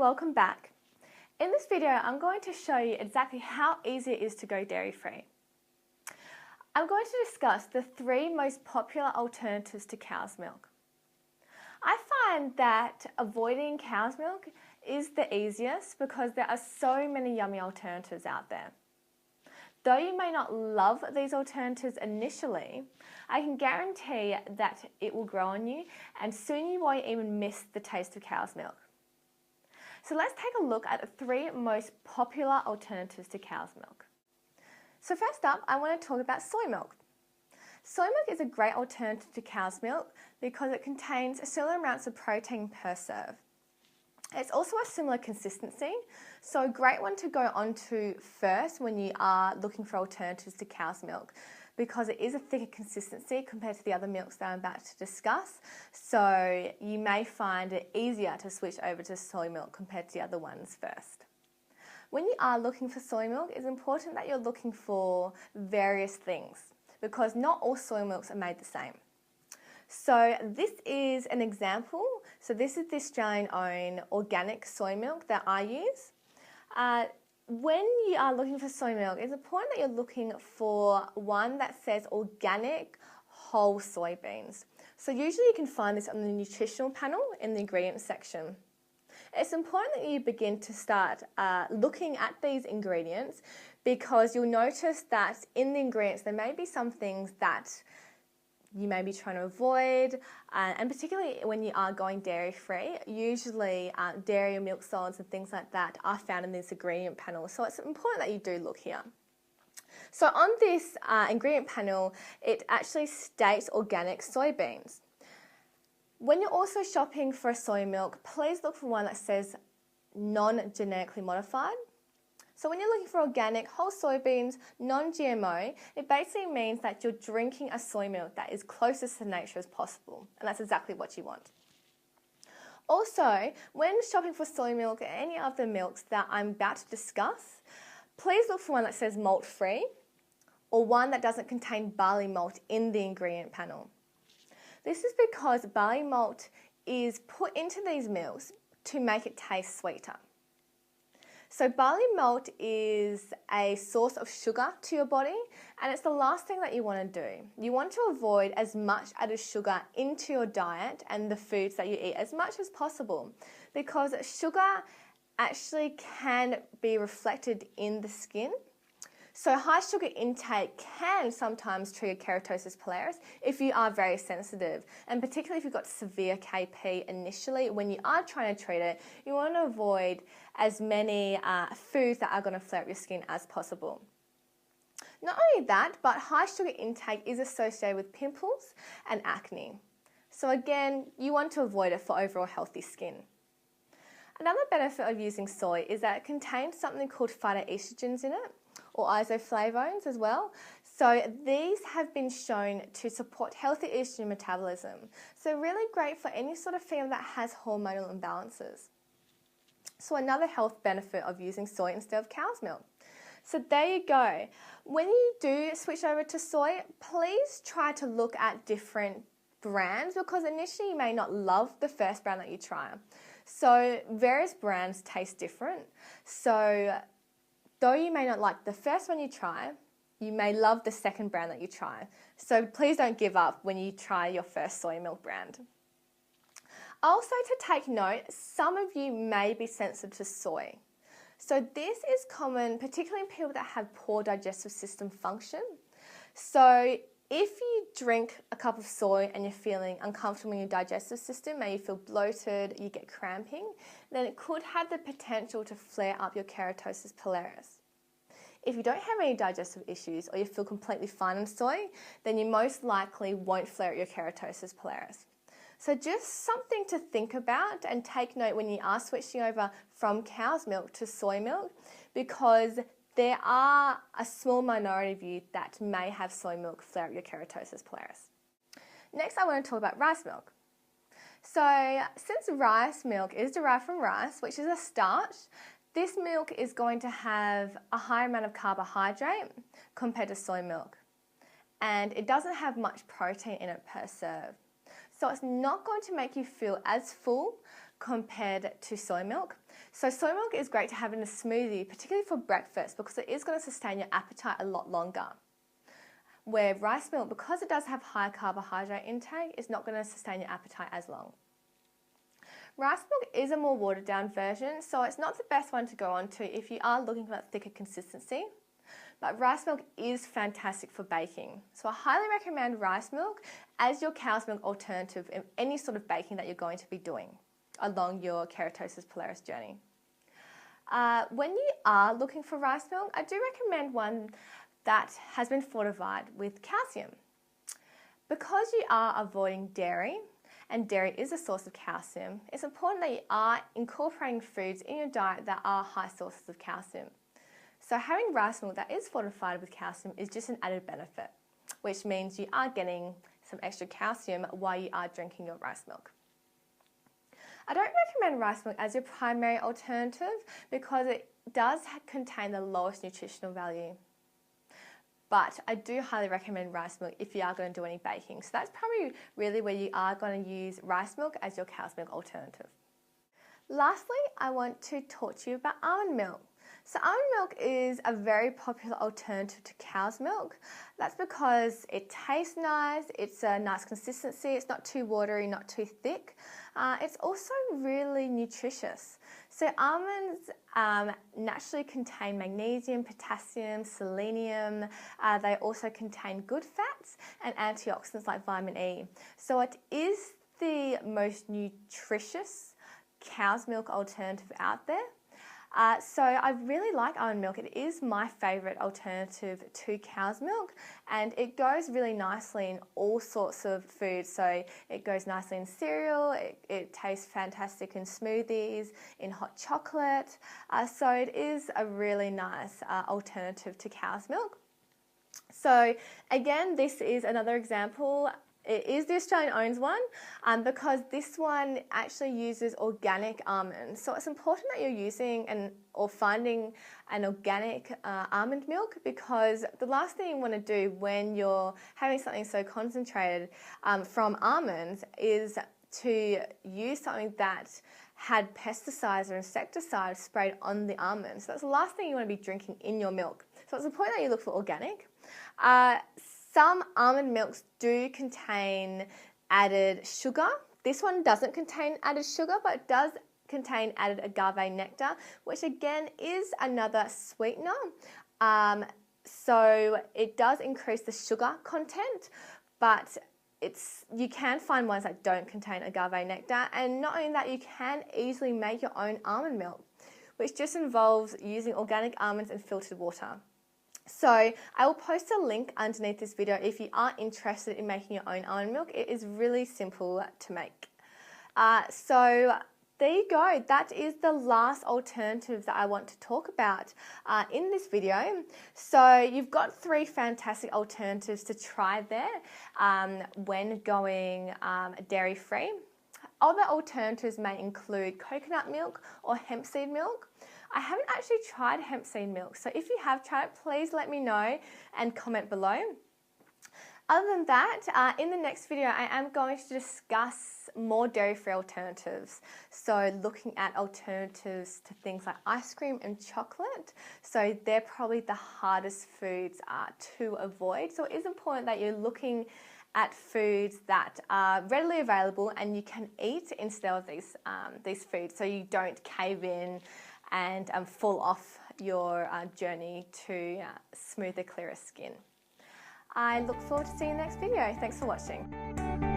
welcome back. In this video, I'm going to show you exactly how easy it is to go dairy-free. I'm going to discuss the 3 most popular alternatives to cow's milk. I find that avoiding cow's milk is the easiest because there are so many yummy alternatives out there. Though you may not love these alternatives initially, I can guarantee that it will grow on you and soon you won't even miss the taste of cow's milk. So let's take a look at the 3 most popular alternatives to cow's milk. So first up, I want to talk about soy milk. Soy milk is a great alternative to cow's milk because it contains similar amounts of protein per serve. It's also a similar consistency, so a great one to go on to first when you are looking for alternatives to cow's milk because it is a thicker consistency compared to the other milks that I'm about to discuss, so you may find it easier to switch over to soy milk compared to the other ones first. When you are looking for soy milk, it's important that you're looking for various things because not all soy milks are made the same. So this is an example. So this is the Australian-owned organic soy milk that I use. When you are looking for soy milk, it's important that you're looking for one that says organic whole soybeans. So usually you can find this on the nutritional panel in the ingredients section. It's important that you begin to start looking at these ingredients because you'll notice that in the ingredients there may be some things that you may be trying to avoid, and particularly when you are going dairy-free, usually dairy and milk solids and things like that are found in this ingredient panel, so it's important that you do look here. So on this ingredient panel, it actually states organic soybeans. When you're also shopping for a soy milk, please look for one that says non-genetically modified. So when you're looking for organic whole soybeans, non-GMO, it basically means that you're drinking a soy milk that is closest to nature as possible, and that's exactly what you want. Also, when shopping for soy milk or any of the milks that I'm about to discuss, please look for one that says malt-free or one that doesn't contain barley malt in the ingredient panel. This is because barley malt is put into these milks to make it taste sweeter. So barley malt is a source of sugar to your body, and it's the last thing that you want to do. You want to avoid as much added sugar into your diet and the foods that you eat as much as possible because sugar actually can be reflected in the skin. So high sugar intake can sometimes trigger keratosis pilaris if you are very sensitive, and particularly if you've got severe KP initially. When you are trying to treat it, you want to avoid as many foods that are going to flare up your skin as possible. Not only that, but high sugar intake is associated with pimples and acne. So again, you want to avoid it for overall healthy skin. Another benefit of using soy is that it contains something called phytoestrogens in it, or isoflavones as well. So these have been shown to support healthy estrogen metabolism. So really great for any sort of female that has hormonal imbalances. So another health benefit of using soy instead of cow's milk. So there you go. When you do switch over to soy, please try to look at different brands because initially you may not love the first brand that you try. So various brands taste different. So though you may not like the first one you try, you may love the second brand that you try. So please don't give up when you try your first soy milk brand. Also to take note, some of you may be sensitive to soy. So this is common, particularly in people that have poor digestive system function. So if you drink a cup of soy and you're feeling uncomfortable in your digestive system, maybe you feel bloated, you get cramping, then it could have the potential to flare up your keratosis pilaris. If you don't have any digestive issues or you feel completely fine on soy, then you most likely won't flare up your keratosis pilaris. So just something to think about and take note when you are switching over from cow's milk to soy milk because there are a small minority of you that may have soy milk flare up your keratosis pilaris. Next, I want to talk about rice milk. So since rice milk is derived from rice, which is a starch, this milk is going to have a higher amount of carbohydrate compared to soy milk. And it doesn't have much protein in it per serve. So it's not going to make you feel as full compared to soy milk. So soy milk is great to have in a smoothie, particularly for breakfast, because it is going to sustain your appetite a lot longer. Where rice milk, because it does have high carbohydrate intake, is not going to sustain your appetite as long. Rice milk is a more watered down version, so it's not the best one to go on to if you are looking for that thicker consistency. But rice milk is fantastic for baking. So I highly recommend rice milk as your cow's milk alternative in any sort of baking that you're going to be doing along your Keratosis Pilaris journey. When you are looking for rice milk, I do recommend one that has been fortified with calcium. Because you are avoiding dairy, and dairy is a source of calcium, it's important that you are incorporating foods in your diet that are high sources of calcium. So having rice milk that is fortified with calcium is just an added benefit, which means you are getting some extra calcium while you are drinking your rice milk. I don't recommend rice milk as your primary alternative because it does contain the lowest nutritional value. But I do highly recommend rice milk if you are going to do any baking. So that's probably really where you are going to use rice milk as your cow's milk alternative. Lastly, I want to talk to you about almond milk. So almond milk is a very popular alternative to cow's milk. That's because it tastes nice, it's a nice consistency, it's not too watery, not too thick. It's also really nutritious. So almonds naturally contain magnesium, potassium, selenium. They also contain good fats and antioxidants like vitamin E. So it is the most nutritious cow's milk alternative out there. So I really like almond milk. It is my favourite alternative to cow's milk, and it goes really nicely in all sorts of foods. So it goes nicely in cereal, it tastes fantastic in smoothies, in hot chocolate. So it is a really nice alternative to cow's milk. So again, this is another example. It is the Australian owns one because this one actually uses organic almonds. So it's important that you're using or finding an organic almond milk, because the last thing you want to do when you're having something so concentrated from almonds is to use something that had pesticides or insecticides sprayed on the almonds. So that's the last thing you want to be drinking in your milk. So it's important that you look for organic. Some almond milks do contain added sugar. This one doesn't contain added sugar, but it does contain added agave nectar, which again is another sweetener. So it does increase the sugar content, but you can find ones that don't contain agave nectar. And not only that, you can easily make your own almond milk, which just involves using organic almonds and filtered water. So I will post a link underneath this video if you are interested in making your own almond milk. It is really simple to make. So there you go. That is the last alternative that I want to talk about in this video. So you've got 3 fantastic alternatives to try there when going dairy-free. Other alternatives may include coconut milk or hemp seed milk. I haven't actually tried hemp seed milk, so if you have tried it, please let me know and comment below. Other than that, in the next video, I am going to discuss more dairy-free alternatives. So looking at alternatives to things like ice cream and chocolate. So they're probably the hardest foods to avoid. So it is important that you're looking at foods that are readily available and you can eat instead of these foods, so you don't cave in and fall off your journey to smoother, clearer skin. I look forward to seeing you in the next video. Thanks for watching.